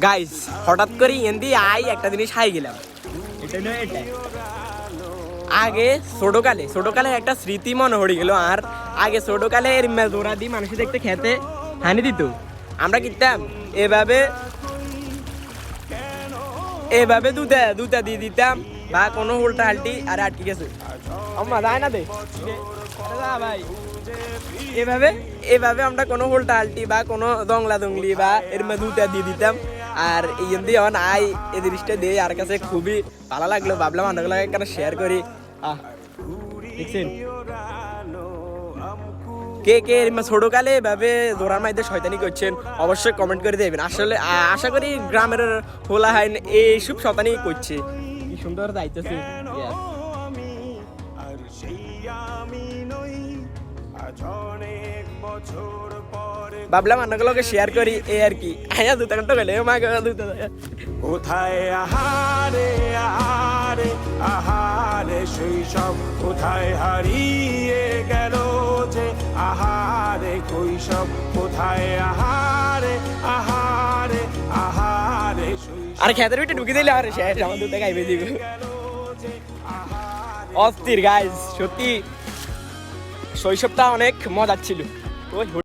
Guys হঠাৎ করে এন্দি একটা জিনিস হাই গেলাম। এটা নয়, এটা আগে ছোটকালে একটা স্মৃতি মনে পড়ে গেল। আর আগে ছোটকালে এর দৌড়া দিয়ে মানুষ দেখতে খেতে হানি দিত। আমরা কিনতাম এভাবে দুটা দিয়ে দিতাম বা কোনো উল্টা হাল্টি আর আটকে গেছে আম্মা যায় না দে ভাই। এভাবে আমরা কোনো উল্টা হাল্টি বা কোনো দংলা দংলি বা এর মধ্যে দুটা দিয়ে দিতাম। আর এই জন্য এই জিনিসটা দিয়ে আর কাছে খুবই ভালো লাগলো, ভাবলাম আপনাগুলো এখানে শেয়ার করি। দেখছেন কে কে ছোটকালে এভাবে দৌড়ার মধ্যে শয়তানি করছেন অবশ্যই কমেন্ট করে দেবেন। আসলে আশা করি গ্রামের হোলা হয় এইসব শয়তানি করছে। কি সুন্দর যাইতেছে। ভাবলাম অন্যগুলোকে শেয়ার করি এই আর কি। হ্যাঁ দুটা ঘন্টা গেলে কোথায় আহারে আহারে আহারে সেই সব কোথায় হারিয়ে গেল যে আহারে কৈশব কোথায় আহারে আহারে আহারে আর খেতের ভিতরে ঢুকে দিলে আর শেষ আমার দুটা খাইবে দিব। অস্থির গাইজ, সত্যি শৈশবটা অনেক মজার ছিল।